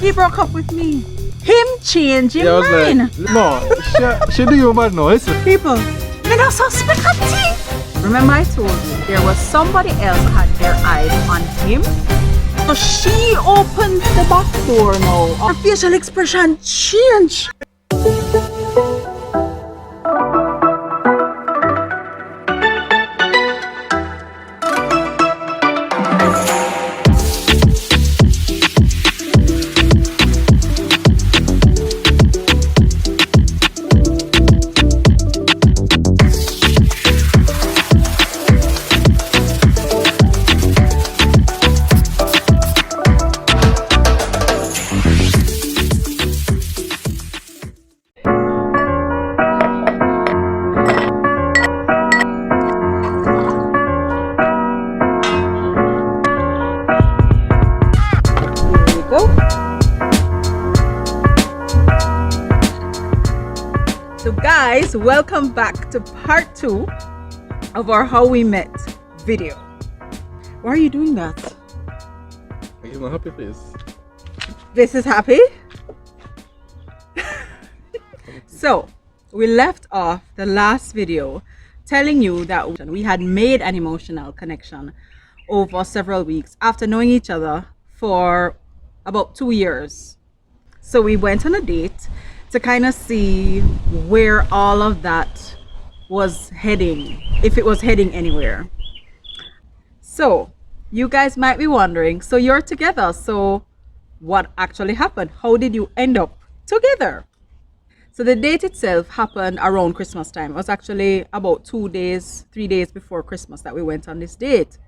He broke up with me. Him changing Yeah, I was mine. like, no, she do you bad now. Listen. People, me not suspect a thing. Remember I told you there was somebody else had their eyes on him. So she opened the back door now. Her facial expression changed. So guys, welcome back to part 2 of our how we met video. Why are you doing that? He's not happy face. This is happy. So we left off the last video telling you that we had made an emotional connection over several weeks after knowing each other for about 2 years. So we went on a date to kind of see where all of that was heading, if it was heading anywhere. So you guys might be wondering, so you're together, so what actually happened? How did you end up together? So the date itself happened around Christmas time. It was actually about 3 days before Christmas that we went on this date.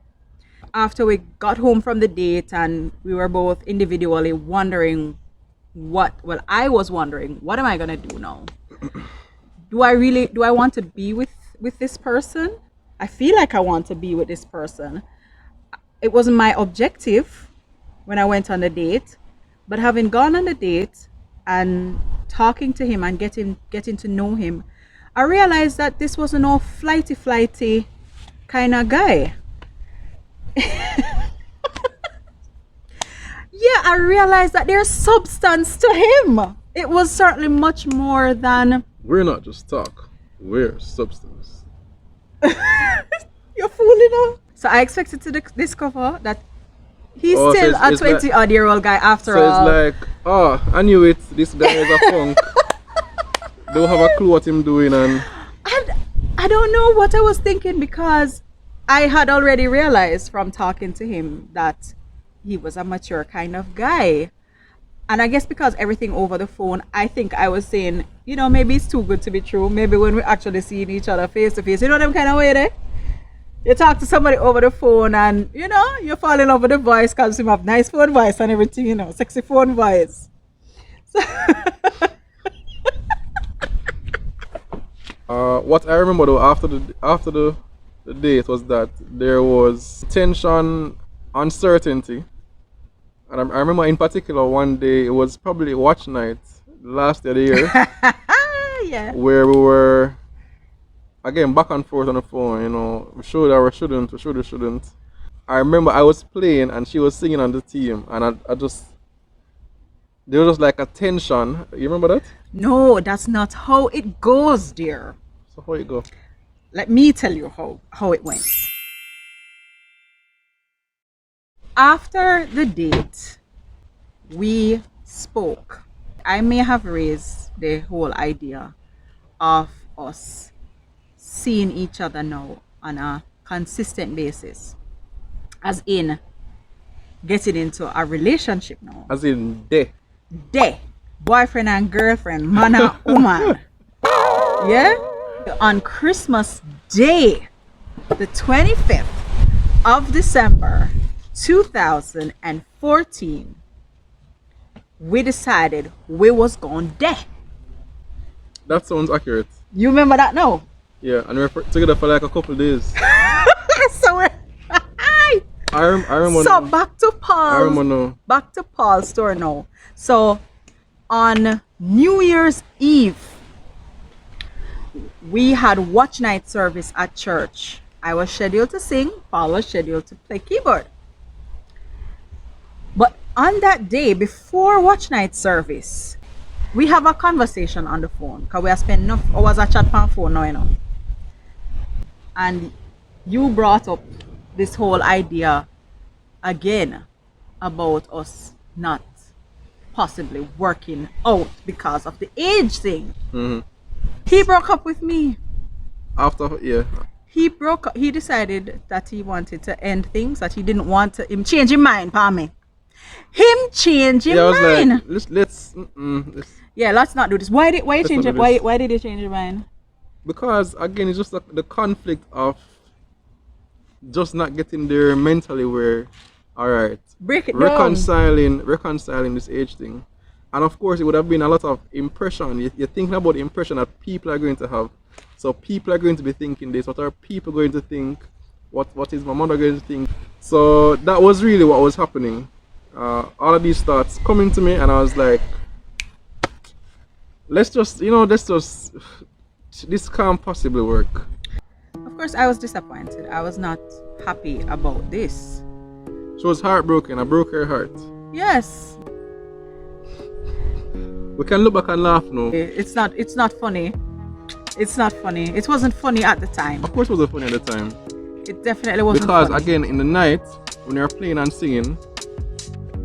After we got home from the date and we were both individually wondering I was wondering, what am I gonna do now? Do I want to be with this person? I feel like I want to be with this person. It wasn't my objective when I went on the date, but having gone on the date and talking to him and getting to know him, I realized that this was no flighty kind of guy. Yeah, I realized that there's substance to him. It was certainly much more than... We're not just talk. We're substance. You're fooling us. So I expected to discover that he's still a 20-odd-year-old guy after all. So it's like, oh, I knew it. This guy is a punk. Don't have a clue what him doing. And I don't know what I was thinking, because I had already realized from talking to him that he was a mature kind of guy. And I guess because everything over the phone, I think I was saying, maybe it's too good to be true. Maybe when we actually seeing each other face to face, them kind of way there. You talk to somebody over the phone and, you fall in love with the voice because you have nice phone voice and everything, sexy phone voice. So what I remember though after the date was that there was tension, uncertainty. And I remember in particular one day, it was probably watch night, last day of the year. Yeah. Where we were, again, back and forth on the phone, we should or we shouldn't. I remember I was playing and she was singing on the team, and there was just like a tension. You remember that? No, that's not how it goes, dear. So how it go? Let me tell you how it went. After the date, we spoke. I may have raised the whole idea of us seeing each other now on a consistent basis, as in getting into a relationship now. As in boyfriend and girlfriend, man and woman. Yeah? On Christmas Day, the 25th of December 2014, we decided we was going there. That sounds accurate. You remember that now? Yeah, and we were together for like a couple of days. So we're I remember. So now. back to Paul's. I remember now. Back to Paul's story now. So on New Year's Eve, we had watch night service at church. I was scheduled to sing. Paul was scheduled to play keyboard. But on that day, before watch night service, we have a conversation on the phone because we are spending enough hours a chat on phone now, you know. And you brought up this whole idea again about us not possibly working out because of the age thing. Mm-hmm. He broke up with me. After, yeah. He decided that he wanted to end things, that he didn't want to him change his mind, pa me. Him change his Yeah, I was mind. like, let's Yeah, let's not do this. Why did Let's change not it? do this. Why did he change his mind? because again, it's just the conflict of just not getting there mentally. Where, all right, Break it down. reconciling this age thing, and of course, it would have been a lot of impression. You're thinking about the impression that people are going to have. So people are going to be thinking this. What are people going to think? What is my mother going to think? So that was really what was happening. All of these thoughts coming to me, and I was like, let's just this can't possibly work. Of course, I was disappointed. I was not happy about this. She was heartbroken. I broke her heart. Yes, We can look back and laugh now. it's not funny. It's not funny. It wasn't funny at the time. Of course, it wasn't funny at the time It definitely wasn't because funny. again, in the night when we were playing and singing,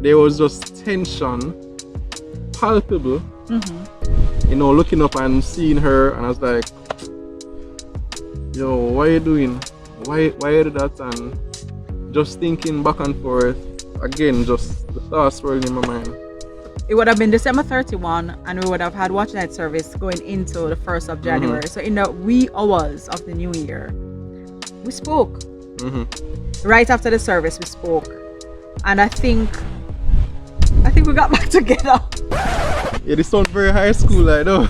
there was just tension, palpable. Mm-hmm. Looking up and seeing her, and I was like, "Yo, what are you doing? Why you do that?" And just thinking back and forth again, just the thoughts swirling in my mind. It would have been December 31, and we would have had watch night service going into the 1st of January. So in the wee hours of the new year, we spoke. Right after the service, we spoke, and I think we got back together. Yeah, this sounds very high school, I know.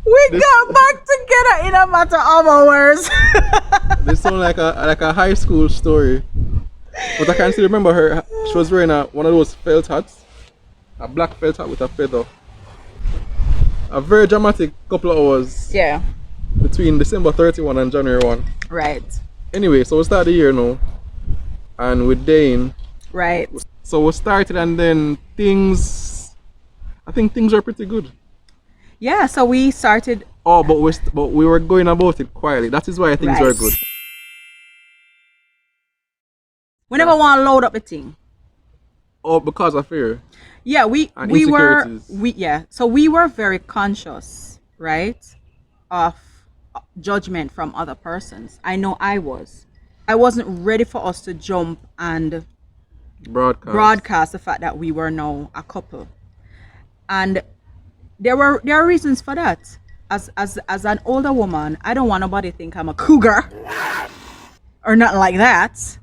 We got back together in a matter of hours. This sounds like a high school story. But I can still remember her. She was wearing one of those felt hats, a black felt hat with a feather. A very dramatic couple of hours Yeah, between December 31 and January 1. right, Anyway, so we start the year now, and with Dane. right. So we started, and then I think things are pretty good. Yeah, so we started. Oh, but we were going about it quietly. That is why things were Right. good. We never want to load up the thing. Oh, because of fear. Yeah, we And were insecurities. so we were very conscious, right, of judgment from other persons. I know I wasn't ready for us to jump and broadcast the fact that we were now a couple, and there are reasons for that. As an older woman, I don't want nobody to think I'm a cougar or nothing like that.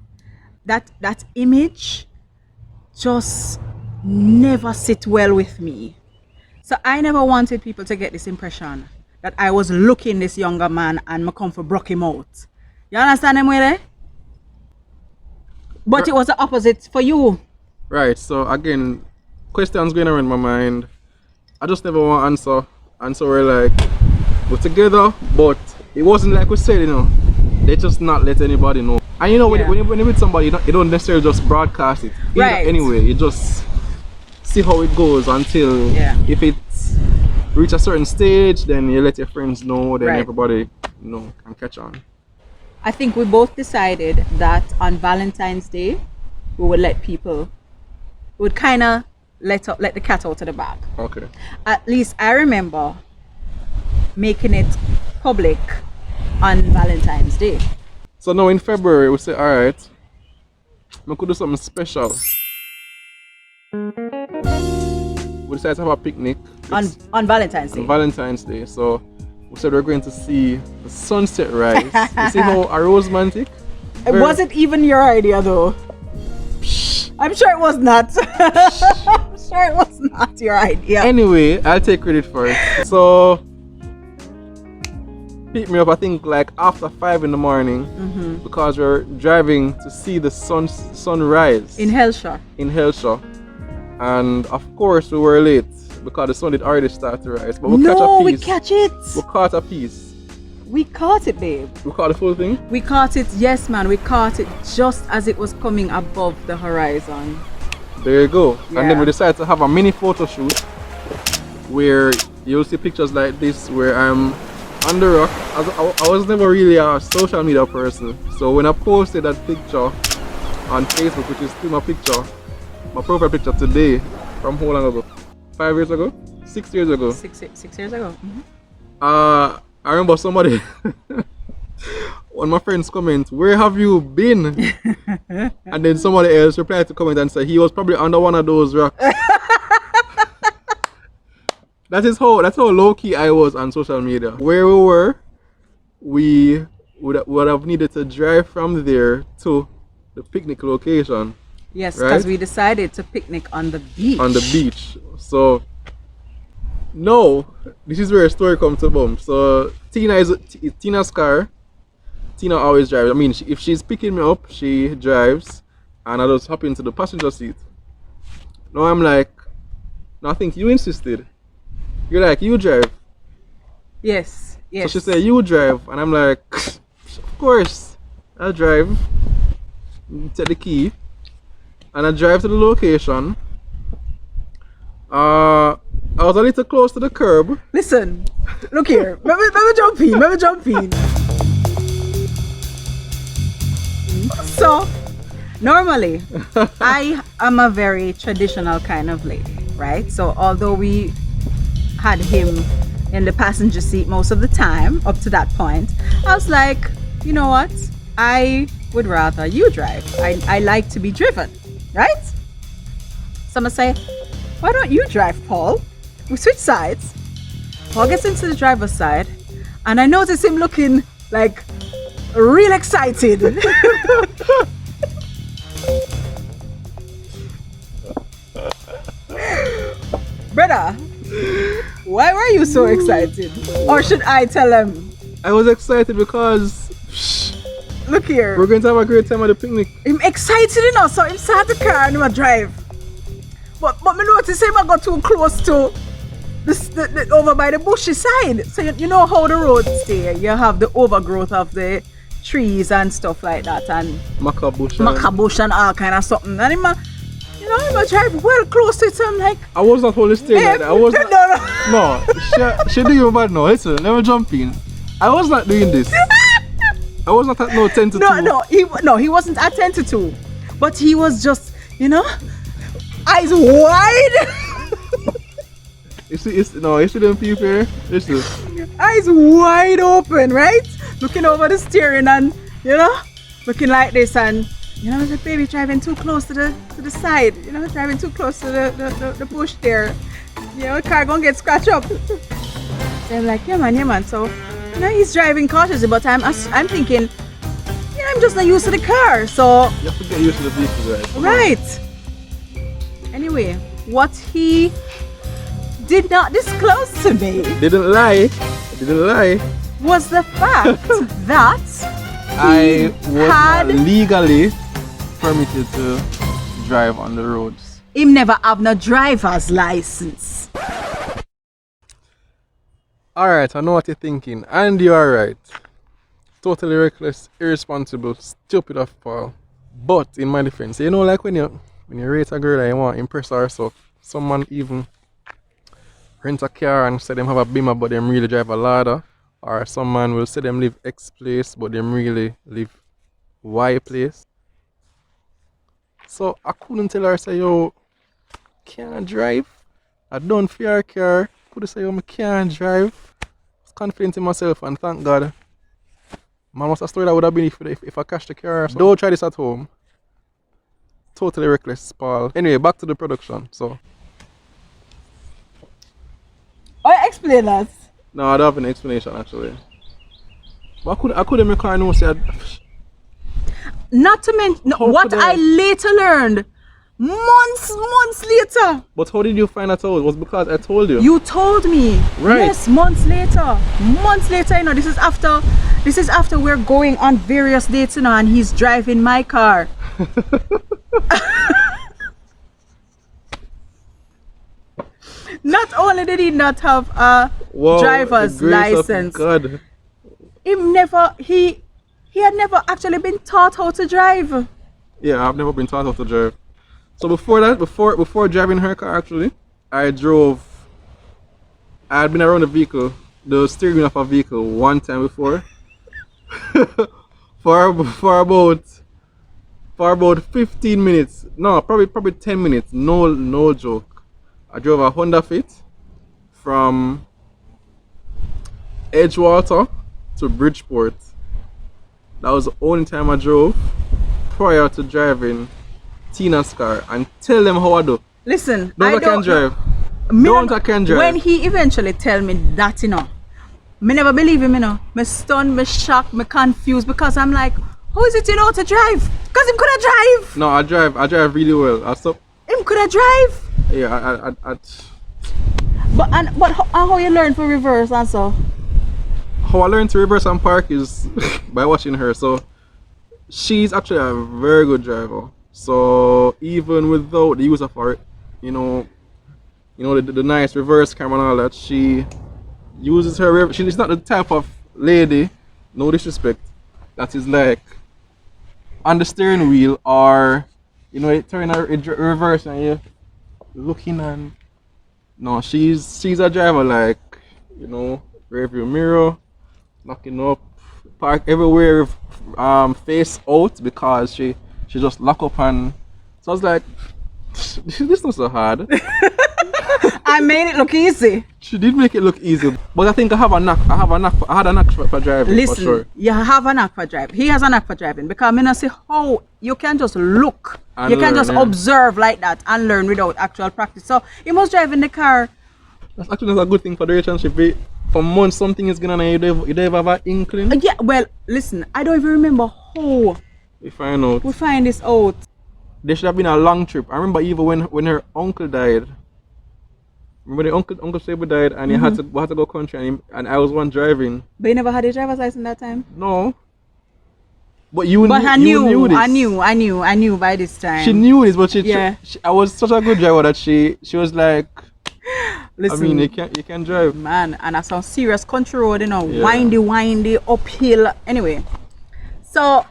That image just never sit well with me. So I never wanted people to get this impression that I was looking this younger man and I come for broke him out. You understand them way? But it was the opposite for you. Right. So again, questions going around my mind. I just never want to answer. And so we're like, we're together, but it wasn't like we said, they just not let anybody know. And Yeah. when you're with somebody, you don't necessarily just broadcast it. Right. Anyway, you just see how it goes until if it's reach a certain stage, then you let your friends know, then Right. everybody can catch on. I think we both decided that on Valentine's Day, we would kind of let the cat out of the bag. Okay. At least I remember making it public on Valentine's Day. So now in February, we say, alright, we could do something special. We decided to have a picnic On Valentine's Day. on Valentine's Day. So we said we're going to see the sunset rise. You see how aromantic? It wasn't even your idea though. I'm sure it was not. I'm sure it was not your idea. Anyway, I'll take credit for it. So pick me up, I think like after 5 in the morning, because we're driving to see the sunrise In Hellshire. in Hellshire. And of course we were late because the sun had already started to rise. But we catch a No, we piece. catch it. We caught a piece. We caught it, babe. We caught the full thing. We caught it, yes, man. We caught it just as it was coming above the horizon. There you go. Yeah. And then we decided to have a mini photo shoot where you'll see pictures like this where I'm on the rock. I was never really a social media person. So when I posted that picture on Facebook, which is still my picture, my profile picture today, from how long ago? 5 years ago? 6 years ago? 6 years ago. Mm-hmm. I remember somebody, one of my friends comment, "Where have you been?" And then somebody else replied to comment and said he was probably under one of those rocks. That's how low key I was on social media. Where we were, we would have needed to drive from there to the picnic location. Yes, right? because we decided to picnic on the beach. On the beach. So no, this is where a story comes to boom. So Tina's car. Tina always drives. I mean, if she's picking me up, she drives, and I just hop into the passenger seat. Now I'm like, no, I think you insisted. You're like, you drive. Yes, yes. So she said, you drive, and I'm like, of course, I'll drive. Take the key, and I drive to the location. I was a little close to the curb. Listen, look here. Let me jump in. So, normally, I am a very traditional kind of lady, right? So, although we had him in the passenger seat most of the time, up to that point, I was like, you know what? I would rather you drive. I like to be driven, right? Someone say, why don't you drive, Paul? We switch sides. Paul gets into the driver's side, and I notice him looking like real excited. Brother, why were you so excited? Or should I tell him? I was excited because Look here. we're going to have a great time at the picnic. I'm excited enough, so I'm start the car and I drive. But me notice him I got too close to the over by the bushy side. So you know how the roads there, you have the overgrowth of the trees and stuff like that, and Maca bush and all kind of something. And him I drive well close to it, so I'm like, I was not holding still like that. I was not, no. she doing bad now. Listen, let me jump in. I was not doing this. I was not at no 10 to 2. No, he wasn't at 10 to 2. But he was just, eyes wide. You see them people here? Listen. Eyes wide open, right? Looking over the steering and, looking like this, and the baby driving too close to the side, driving too close to the bush there. The car gonna get scratched up. So I'm like, yeah man. So he's driving cautiously, but I'm thinking, I'm just not used to the car, so You have to get used to the vehicle, right. Anyway, what he did not disclose to me Didn't lie was the fact that I was had not legally permitted to drive on the roads. him never have no driver's license. Alright, I know what you're thinking, and you are right. Totally reckless, irresponsible, stupid of Paul. But in my defense, like when you rate a girl and you want to impress her, so someone even rent a car and say them have a Beamer but them really drive a ladder, or someone will say them live X place but them really live Y place. So I couldn't tell her, say, yo, can't drive. I don't fear a car. Could say, yo, I can't drive. I was confident in myself, and thank God. Man, what's a story that would have been if I crashed the car. So don't try this at home. Totally reckless, Paul. Anyway, back to the production. So. Explain that. No, I don't have an explanation actually. But I couldn't make her know, say, Not to mention what I later learned months later. But how did you find that out? It was because I told you. You told me. Right. Yes, months later. This is after we're going on various dates, and he's driving my car. Not only did he not have a driver's license, God. he had never actually been taught how to drive. Yeah, I've never been taught how to drive. So before that, before driving her car, actually, I drove. I had been around the steering wheel of a vehicle one time before, for about 15 minutes. No, probably 10 minutes. No joke. I drove a Honda Fit from Edgewater to Bridgeport. That was the only time I drove prior to driving Tina's car, and tell them how I do. Listen, Don't I can drive. Me Don't never- I can drive. When he eventually tell me that, me never believe him, Me stunned, me shocked, me confused, because I'm like, how is it you know how to drive? Because him coulda drive. No, I drive really well. I stop. Him coulda drive. Yeah, But how you learn for reverse and so? how I learned to reverse and park is by watching her. So she's actually a very good driver. So even without the use of her, the nice reverse camera and all that, she uses her. She's not the type of lady, no disrespect, that is like on the steering wheel or you turn a reverse and you're looking, and no, she's a driver like rear view mirror, locking up, park everywhere, face out, because she just lock up. And so I was like, this not so hard. I made it look easy. She did make it look easy, but I think I had a knack for driving. Listen, for sure. you have a knack for driving. He has a knack for driving, because I not see how you can just look. And you can learn, just yeah. observe like that and learn without actual practice. So he must drive in the car. That's actually not a good thing for the relationship. For months something is going on and you don't have an inkling. Yeah, well, listen, I don't even remember how We find out. we find this out. There should have been a long trip. I remember even when her uncle died. Remember the uncle Sabu died, and we had to go country, and I was one driving. But you never had a driver's license that time? No. But you But knew this. I knew by this time. She knew this, but Yeah. I was such a good driver that she was like, Listen, I mean, you can drive. man, and that's some serious country road, Yeah. windy, uphill. Anyway, so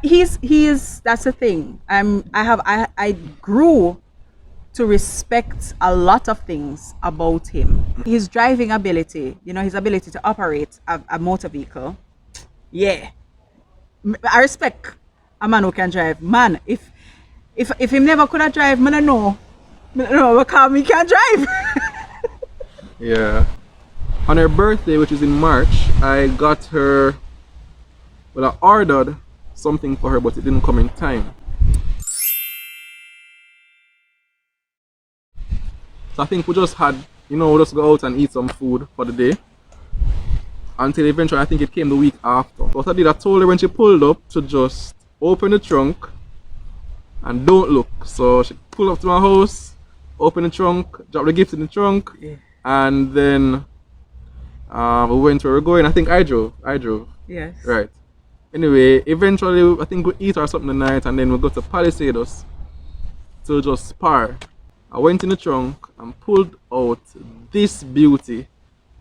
he's that's the thing. I grew to respect a lot of things about him. His driving ability, his ability to operate a motor vehicle. Yeah, I respect a man who can drive. Man, if him never could have drive, I don't know because he can't drive. Yeah. On her birthday, which is in March, I got her. Well, I ordered something for her, but it didn't come in time. So I think we just had, we just go out and eat some food for the day. Until eventually, I think it came the week after. What I did, I told her when she pulled up to just open the trunk and don't look. So she pulled up to my house, opened the trunk, dropped the gift in the trunk, Yeah. and then we went where we were going. I think I drove. Yes. Right. Anyway, eventually, I think we eat or something tonight, and then we go to Palisados to just spar. I went in the trunk and pulled out this beauty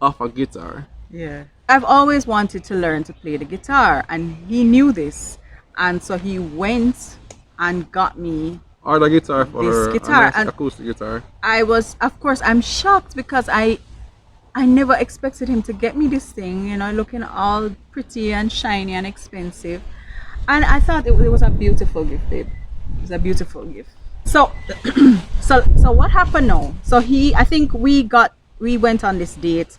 of a guitar. Yeah. I've always wanted to learn to play the guitar, and he knew this, and so he went and got me. Or the guitar for This her, guitar, a nice and- acoustic guitar. I'm shocked because I never expected him to get me this thing, looking all pretty and shiny and expensive. And I thought it was a beautiful gift, babe. It was a beautiful gift. So, so what happened now? So I think we went on this date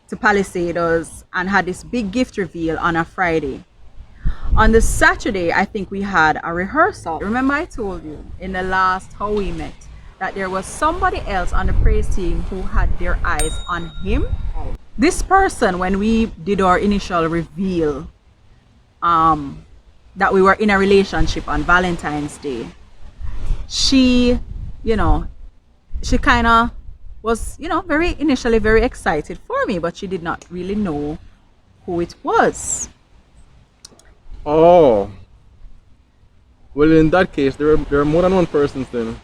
to Palisados and had this big gift reveal on a Friday. On the Saturday, I think we had a rehearsal. Remember I told you in the last how we met that there was somebody else on the praise team who had their eyes on him. This person, when we did our initial reveal, that we were in a relationship on Valentine's Day, she kind of was, initially very excited for me, but she did not really know who it was. Oh. Well, in that case, there are more than one person then.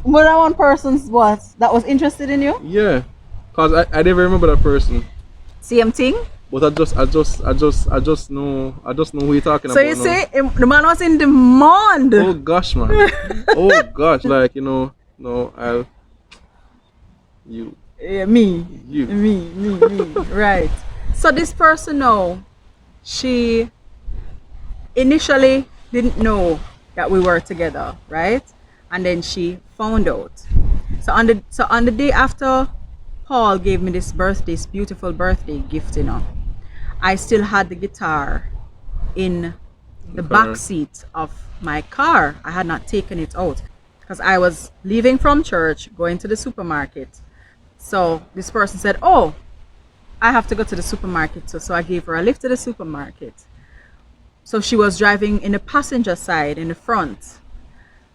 More than one person's what? That was interested in you? Yeah. Because I never remember that person. Same thing? But I just know who you're talking So about you now. see, the man was in demand. Oh gosh, man. Oh gosh, like no, you, Yeah, me, you. me, right. So this person now, she initially didn't know that we were together, right? And then she found out. So on the day after Paul gave me this beautiful birthday gift, I still had the guitar in the back Car. seat of my car. I had not taken it out because I was leaving from church, going to the supermarket. So this person said, "Oh, I have to go to the supermarket." So I gave her a lift to the supermarket. So she was driving in the passenger side in the front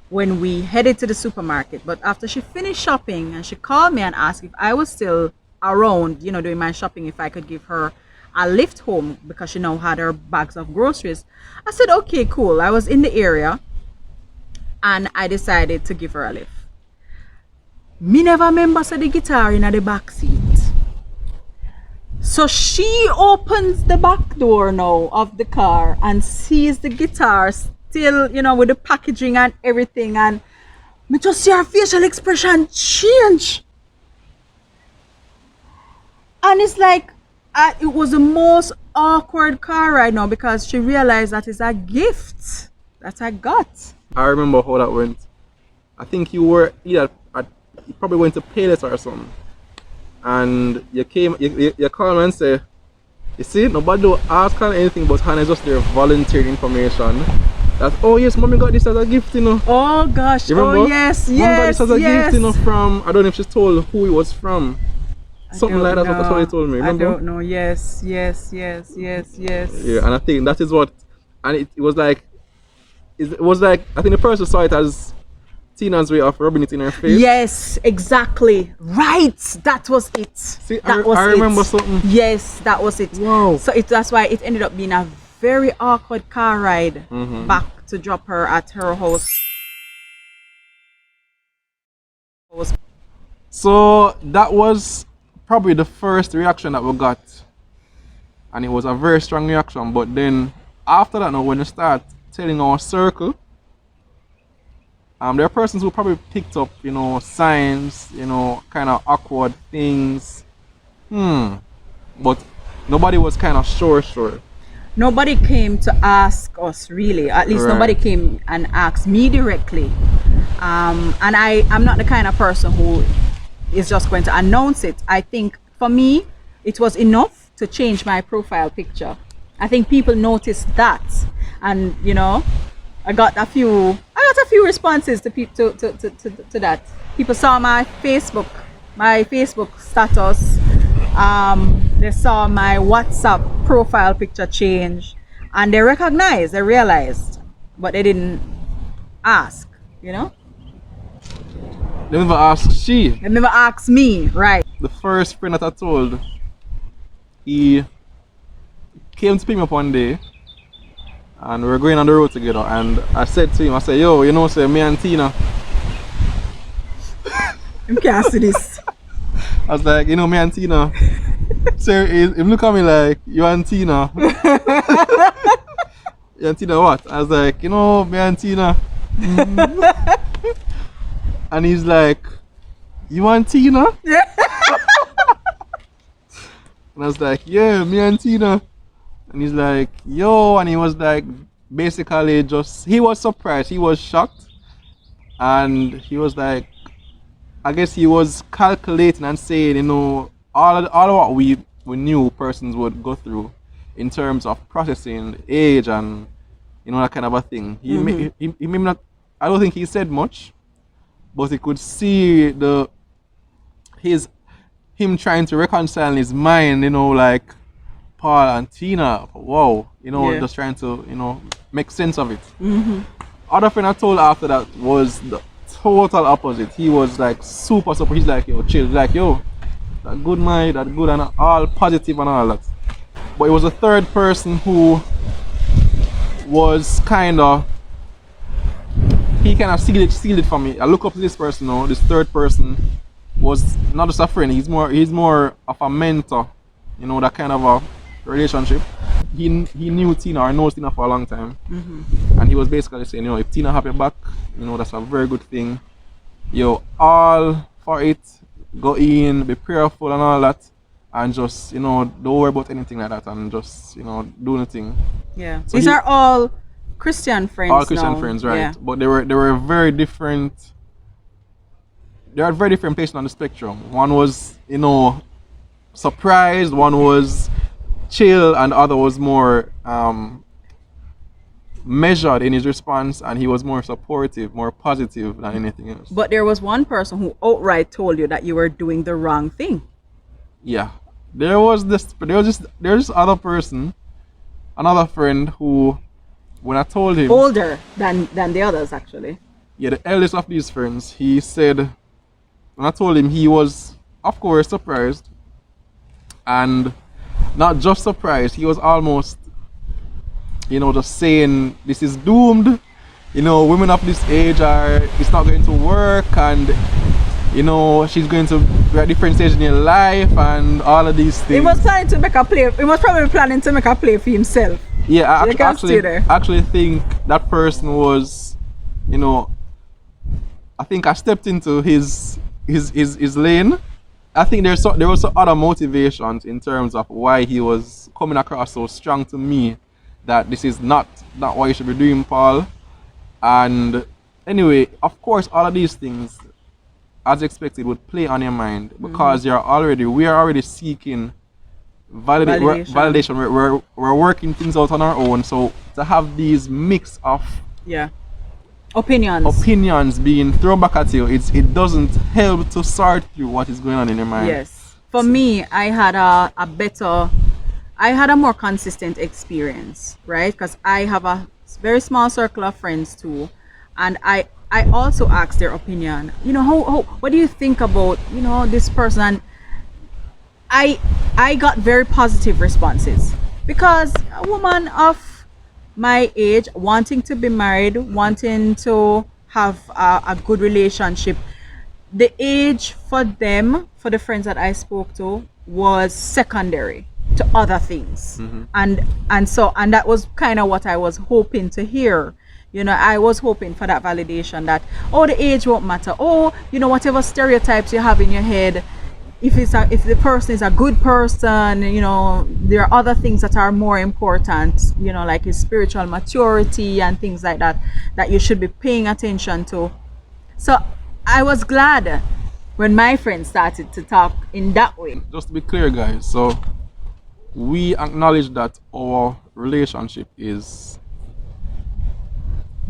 when we headed to the supermarket. But after she finished shopping and she called me and asked if I was still around, doing my shopping, if I could give her a lift home because she now had her bags of groceries. I said, okay, cool. I was in the area and I decided to give her a lift. Me never remember the guitar in the back seat. So she opens the back door now of the car and sees the guitar still, with the packaging and everything. And me just see her facial expression change. And it's like, it was the most awkward car right now because she realized that it's a gift that I got. I remember how that went. I think you were either you probably went to Payless or something, and you call me and say, you see, nobody will ask her anything, but Hannah is just there volunteering information. That, oh yes, mommy got this as a gift, Oh gosh, You remember? oh yes, Mommy got this as a yes. gift, from, I don't know if she told who it was from. Something like that, that's what they told me, remember? I don't know, yes. Yeah, and I think that is what, and it was like, I think the person saw it as Tina's way of rubbing it in her face. Yes, exactly. Right. That was it. See, that I remember something. Yes, that was it. Wow. So that's why it ended up being a very awkward car ride back to drop her at her house. So that was probably the first reaction that we got, and it was a very strong reaction. But then after that, now when you start telling our circle, there are persons who probably picked up, signs, kind of awkward things. But nobody was kind of sure. Nobody came to ask us really. At least Right. nobody came and asked me directly. And I'm not the kind of person who is just going to announce it. I think for me, it was enough to change my profile picture. I think people noticed that, and I got a few responses to that. People saw my Facebook status. They saw my WhatsApp profile picture change, and they realized, but they didn't ask. They never asked she. They never asked me, right? The first friend that I told, he came to pick me up one day, and we were going on the road together, and I said to him, yo, say me and Tina. You can't see this. I was like, me and Tina. So he look at me like, you and Tina. You and Tina what? I was like, me and Tina. And he's like, you and Tina? And I was like, yeah, me and Tina. And he's like, yo, and he was like, basically he was surprised, he was shocked. And he was like, I guess he was calculating and saying, all of what we knew persons would go through in terms of processing age and, that kind of a thing. He maybe not, I don't think he said much, but he could see him trying to reconcile in his mind, like Paul and Tina. Wow, just trying to, make sense of it. Other friend I told after that was the total opposite. He was like super. He's like, yo, chill. He's like, yo, that good mind, that good, and all positive and all that. But it was a third person who was he kind of sealed it for me. I look up to this person now. This third person was not just a friend. He's more of a mentor. That kind of relationship. He knew Tina or knows Tina for a long time, and he was basically saying, if Tina have your back, that's a very good thing. All for it, go in, be prayerful and all that, and just don't worry about anything like that, and just do nothing. Yeah. So these are all Christian friends. All Christian now. friends, right? Yeah. But they were very different. They are very different places on the spectrum. One was surprised, one was chill, and the other was more measured in his response, and he was more supportive, more positive than anything else. But there was one person who outright told you that you were doing the wrong thing. Yeah. There was this other person, another friend who, when I told him, older than the others actually. Yeah, the eldest of these friends, he said, when I told him, he was of course surprised, and not just surprised, he was almost just saying this is doomed, women of this age it's not going to work, and she's going to be at different stages in your life and all of these things. He was planning to make a play. He was probably planning to make a play for himself. Yeah, I actually think that person was, I think I stepped into his lane. I think there was some other motivations in terms of why he was coming across so strong to me, that this is not what you should be doing, Paul. And anyway, of course, all of these things, as expected, would play on your mind, because we are already seeking validation. We're working things out on our own. So to have these mix of opinions being thrown back at you, it doesn't help to sort through what is going on in your mind. Yes. For me, I had a more consistent experience, right? Because I have a very small circle of friends too, and I also asked their opinion. What do you think about this person? And I got very positive responses, because a woman of my age, wanting to be married, wanting to have a good relationship, the age for them, for the friends that I spoke to, was secondary to other things. And that was kind of what I was hoping to hear. I was hoping for that validation that, the age won't matter, whatever stereotypes you have in your head, if the person is a good person, there are other things that are more important, like his spiritual maturity and things like that you should be paying attention to. So I was glad when my friends started to talk in that way. Just to be clear, guys, so we acknowledge that our relationship is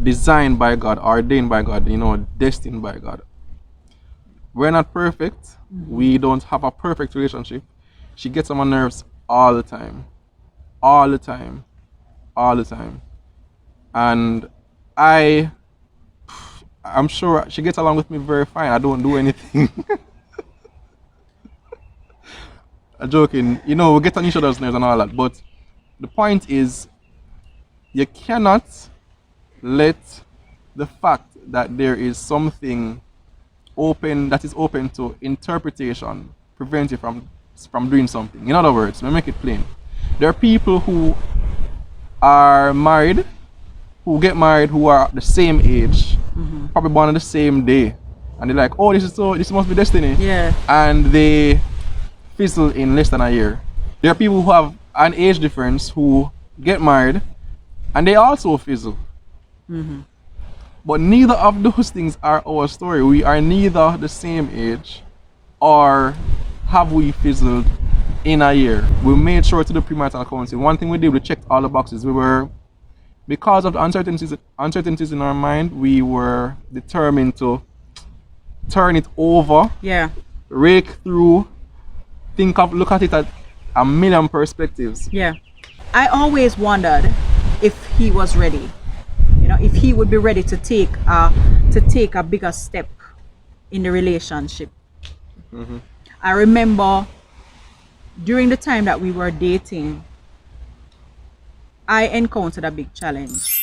designed by God, ordained by God, destined by God. We're not perfect. We don't have a perfect relationship. She gets on my nerves all the time. And I'm sure she gets along with me very fine. I don't do anything. I'm joking. We get on each other's nerves and all that. But the point is, you cannot let the fact that there is something that is open to interpretation prevent you from doing something. In other words, let me make it plain. There are people who are married, who get married, who are the same age, probably born on the same day, and they're like, this must be destiny. Yeah. And they fizzle in less than a year. There are people who have an age difference who get married and they also fizzle. But neither of those things are our story. We are neither the same age or have we fizzled in a year. We made sure to the premarital counseling. One thing we did, we checked all the boxes. Because of the uncertainties in our mind, we were determined to turn it over, rake through, look at it at a million perspectives. Yeah. I always wondered if he was ready. If he would be ready to take a bigger step in the relationship. I remember during the time that we were dating, I encountered a big challenge.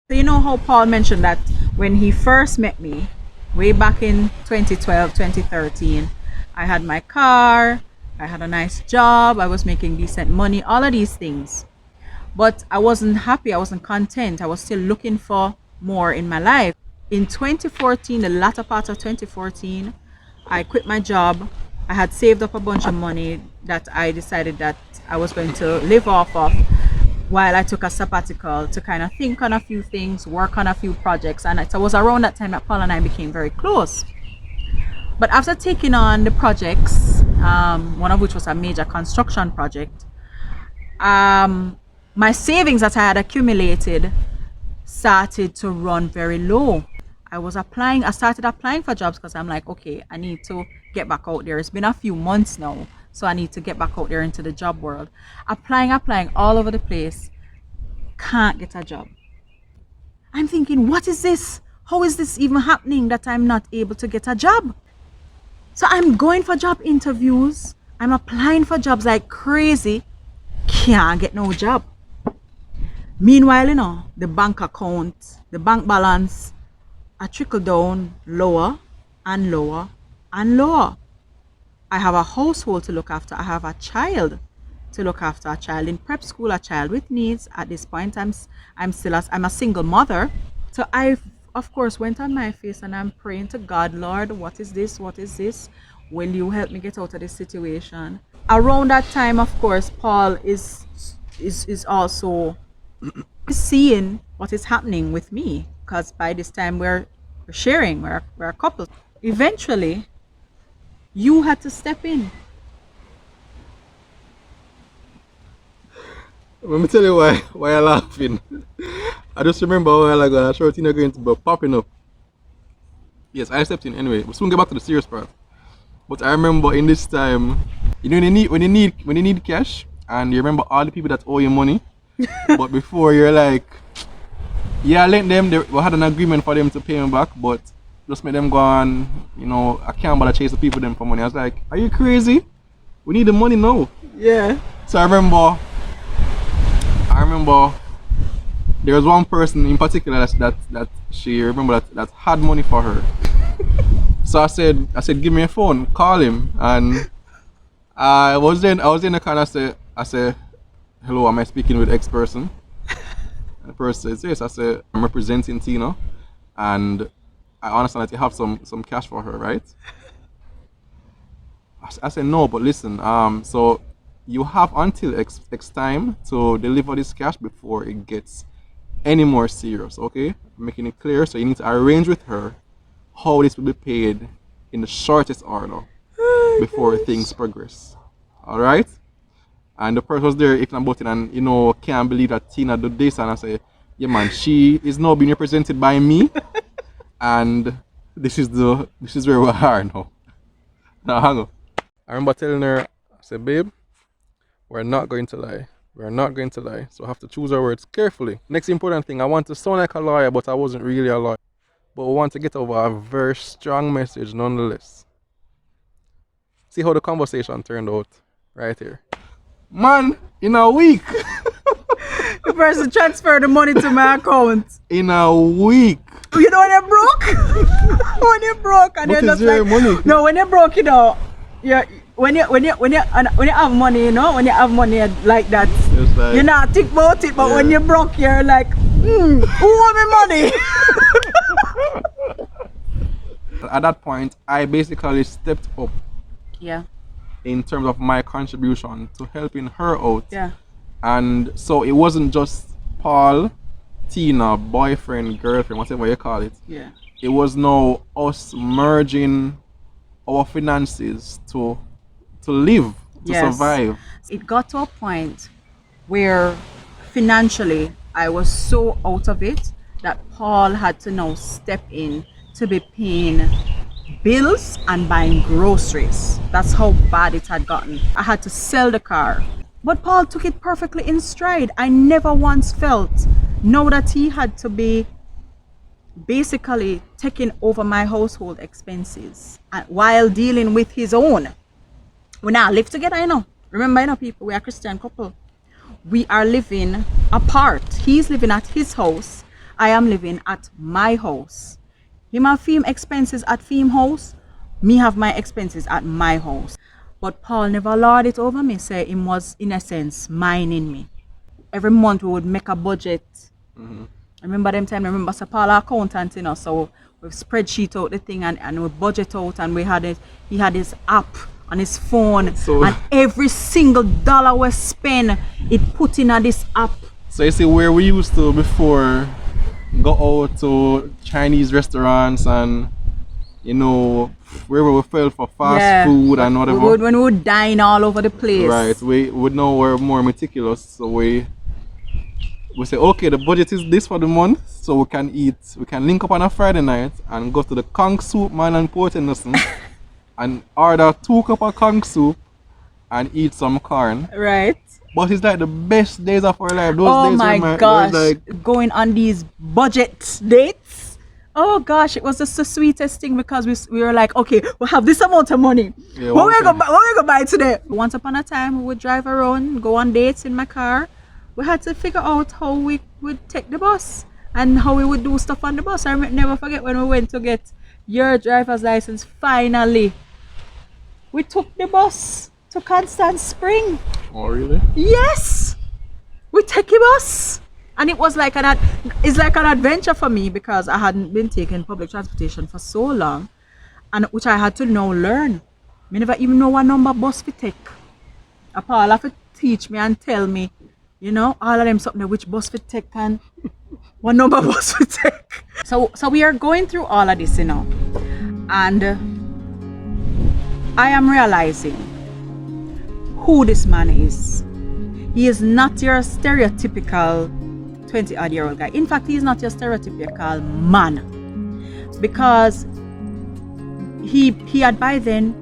So how Paul mentioned that when he first met me, way back in 2012, 2013, I had my car, I had a nice job. I was making decent money, all of these things. But I wasn't happy. I wasn't content. I was still looking for more in my life. In 2014, the latter part of 2014, I quit my job. I had saved up a bunch of money that I decided that I was going to live off of while I took a sabbatical to kind of think on a few things, work on a few projects. And it was around that time that Paul and I became very close. But after taking on the projects, one of which was a major construction project, my savings that I had accumulated started to run very low. I started applying for jobs because I'm like, okay, I need to get back out there. It's been a few months now, so I need to get back out there into the job world. Applying all over the place, can't get a job. I'm thinking, what is this? How is this even happening that I'm not able to get a job? So I'm going for job interviews. I'm applying for jobs like crazy. Can't get no job. Meanwhile, the bank account, the bank balance, I trickle down lower and lower and lower. I have a household to look after. I have a child to look after, a child in prep school, a child with needs. At this point, I'm a single mother. So I, of course, went on my face and I'm praying to God, Lord, what is this? What is this? Will you help me get out of this situation? Around that time, of course, Paul is also seeing what is happening with me, because by this time we're sharing, we're a couple. Eventually, you had to step in. Let me tell you why I'm laughing. I just remember a while ago, a short thing going to be popping up. Yes, I stepped in anyway. We'll soon get back to the serious part. But I remember in this time, when you need cash, and you remember all the people that owe you money. But before you're like, yeah, I lent them. We had an agreement for them to pay me back, but just made them go on. I can't bother chase the people them for money. I was like, are you crazy? We need the money now. Yeah. So I remember there was one person in particular that she remember that had money for her. So I said, give me a phone, call him, and I was in the car and I said, hello, am I speaking with X person? And the person says yes. I said, I'm representing Tina, and I understand that you have some cash for her, right? I said no, but listen, so you have until X time to deliver this cash before it gets any more serious, okay? I'm making it clear, so you need to arrange with her how this will be paid in the shortest order before things progress. Alright? And the person was there if I'm about it and can't believe that Tina did this, and I say, yeah man, she is now being represented by me and this is where we are now. Now hang on. I remember telling her, I said, babe, we're not going to lie. We're not going to lie. So I have to choose our words carefully. Next important thing, I want to sound like a lawyer, but I wasn't really a lawyer. But we want to get over a very strong message nonetheless. See how the conversation turned out right here. Man, in a week. The person transferred the money to my account. In a week. When you're broke? When you're broke and What you're is just your like, money? no, when you're broke, when you have money, when you have money like that, Like, you're not think about it, but when you're broke, you're like, who want me money? At that point, I basically stepped up Yeah. in terms of my contribution to helping her out. Yeah. And so it wasn't just Paul, Tina, boyfriend, girlfriend, whatever you call it. Yeah. It was now us merging our finances to live, to survive. It got to a point where financially I was so out of it that Paul had to now step in to be paying bills and buying groceries. That's how bad it had gotten. I had to sell the car. But Paul took it perfectly in stride. I never once felt now that he had to be basically taking over my household expenses while dealing with his own. We now live together, Remember, people, we are a Christian couple. We are living apart. He's living at his house. I am living at my house. Him have film expenses at film house. Me have my expenses at my house. But Paul never lorded it over me. Say him was in a sense mining me. Every month we would make a budget. I remember them time. I remember Sir Paul our accountant, you know. So we spreadsheet out the thing and we budget out, and we had it. He had his app on his phone, So- and every single dollar we spend, it put in this app. So you see where we used to before go out to Chinese restaurants and you know where we fell for fast food and whatever. When we would dine all over the place. Right, we would know we're more meticulous, so we say okay, the budget is this for the month, so we can link up on a Friday night and go to the conch soup man and Port Henderson and order 2 cups of conch soup and eat some corn. Right. But it's like the best days of our life. Those Oh days my were gosh. like, Going on these budget dates. Oh gosh, it was just the sweetest thing because we were like, okay, we'll have this amount of money. Yeah, what we okay. gonna buy today? Once upon a time, we would drive around, go on dates in my car. We had to figure out how we would take the bus and how we would do stuff on the bus. I never forget when we went to get your driver's license. Finally, we took the bus to Constant Spring. oh really? Yes, we take a bus, and it was like an adventure for me because I hadn't been taking public transportation for so long, and which I had to now learn. I never even know what number bus we take. Paul have to teach me and tell me, you know, all of them something which bus we take and what number bus we take. So we are going through all of this, you know, and I am realizing who this man is. He is not your stereotypical 20-odd-year-old guy. In fact, he is not your stereotypical man, because he had by then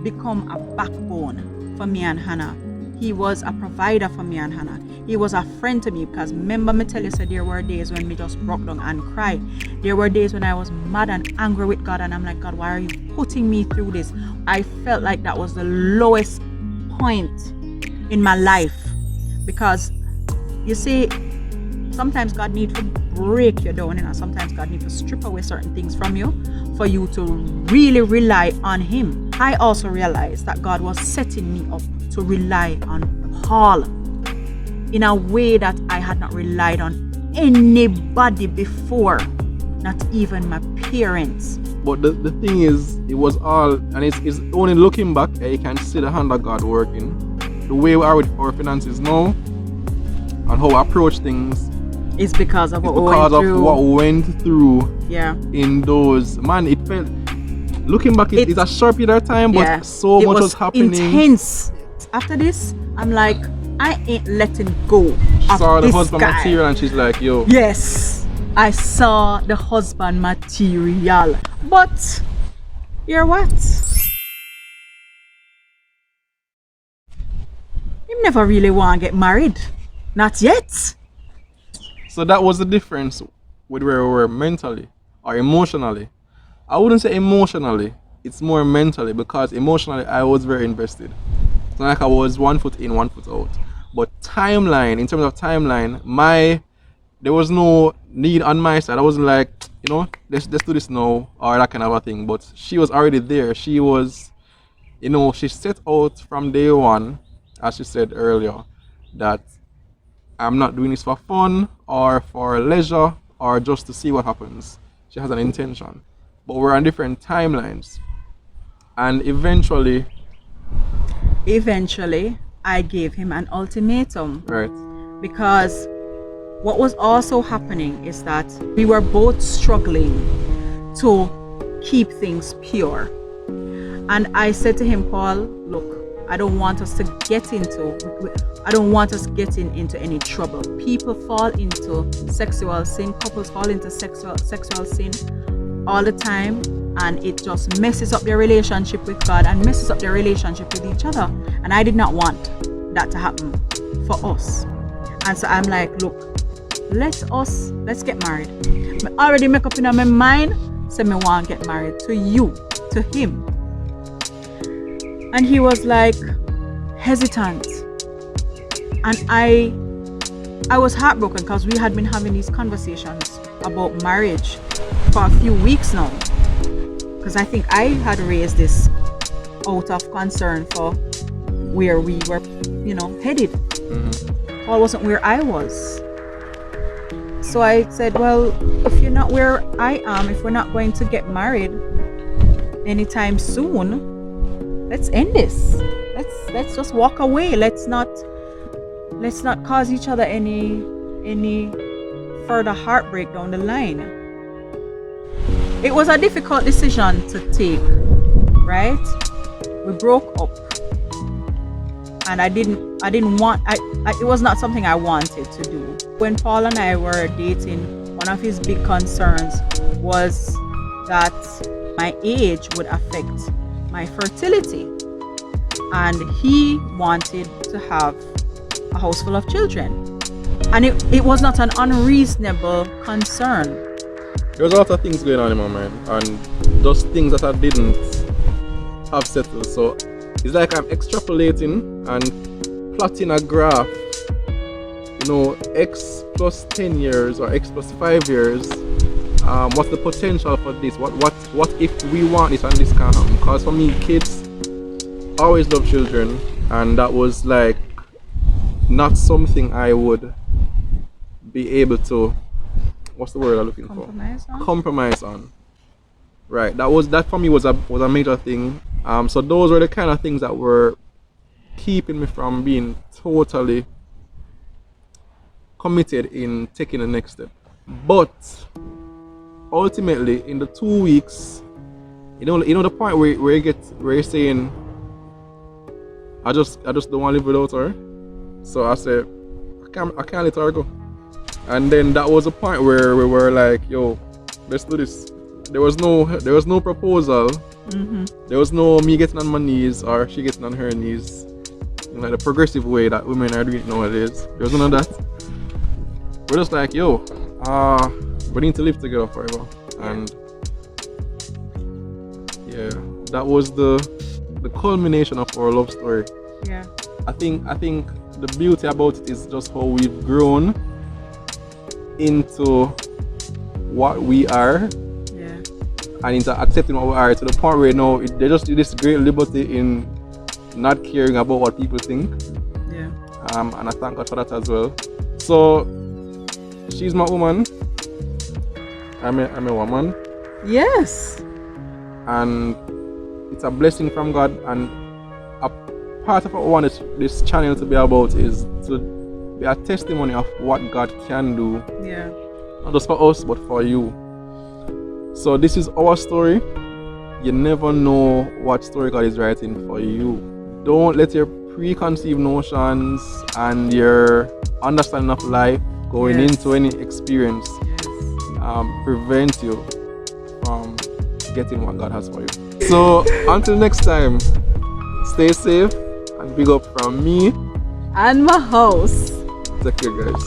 become a backbone for me and Hannah. He was a provider for me and Hannah. He was a friend to me because remember me tell you, so there were days when me just broke down and cried. There were days when I was mad and angry with God, and I'm like, God, why are you putting me through this? I felt like that was the lowest point in my life, because you see, sometimes God needs to break you down, you know. Sometimes God needs to strip away certain things from you for you to really rely on Him. I also realized that God was setting me up to rely on Paul in a way that I had not relied on anybody before, not even my parents. But the thing is, it was all, and it's only looking back that you can see the hand of God working. The way we are with our finances now and how we approach things, It's because of what we because went of through. what we went through Yeah. in those, man, it felt, looking back, it's a short period of time, but Yeah. so It much was happening. intense. After this, I'm like, I ain't letting go She of saw the this husband guy. material and she's like, yo, Yes, I saw the husband material. But you're what? You never really want to get married. Not yet. so that was the difference with where we were mentally or emotionally. I wouldn't say emotionally, it's more mentally, because emotionally I was very invested. It's not like I was 1 foot in, 1 foot out. But timeline, in terms of timeline, there was no need on my side. I wasn't like, you know, let's do this now or that kind of a thing. But she was already there. She was, you know, she set out from day one, as she said earlier, that I'm not doing this for fun or for leisure or just to see what happens. She has an intention. But we're on different timelines. And eventually, I gave him an ultimatum, right, because what was also happening is that we were both struggling to keep things pure. And I said to him, Paul, look, I don't want us getting into any trouble. People fall into sexual sin, couples fall into sexual sin all the time, and it just messes up their relationship with God and messes up their relationship with each other. And I did not want that to happen for us. And so I'm like, look, let's get married. I already make up in my mind, say me want to get married to you, to him. And he was like hesitant. And I was heartbroken because we had been having these conversations about marriage for a few weeks now. Because I think I had raised this out of concern for where we were, headed. Paul wasn't where I was. So I said, well, if you're not where I am, if we're not going to get married anytime soon, let's end this. Let's just walk away. Let's not cause each other any further heartbreak down the line. It was a difficult decision to take, right? We broke up, and I didn't want. It was not something I wanted to do. When Paul and I were dating, one of his big concerns was that my age would affect my fertility, and he wanted to have a house full of children, and it was not an unreasonable concern. There was a lot of things going on in my mind, and those things that I didn't have settled. So it's like I'm extrapolating and plotting a graph. X plus 10 years or X plus 5 years. What's the potential for this? What if we want this and this can happen? Because for me, kids, always love children, and that was like not something I would be able to, what's the word I'm looking for? Compromise on. Right. That for me was a major thing. So those were the kind of things that were keeping me from being totally committed in taking the next step. But ultimately, in the 2 weeks, the point where you're saying, I just don't want to live without her. So I said, I can't let her go. And then that was a point where we were like, yo, let's do this. There was no proposal. There was no me getting on my knees or she getting on her knees, like the progressive way that women are doing it nowadays. There was none of that. We're just like, yo, we need to live together forever. And yeah, that was the culmination of our love story. Yeah. I think the beauty about it is just how we've grown into what we are. Yeah. And into accepting what we are, to the point where they just do this great liberty in not caring about what people think. Yeah. And I thank God for that as well. So she's my woman. I'm a woman. Yes. And it's a blessing from God, and a part of what we want this channel to be about is to be a testimony of what God can do. Yeah. Not just for us, but for you. So this is our story. You never know what story God is writing for you. Don't let your preconceived notions and your understanding of life going into any experience prevent you from getting what God has for you. So until next time, stay safe and big up from me and my house. Take care, guys.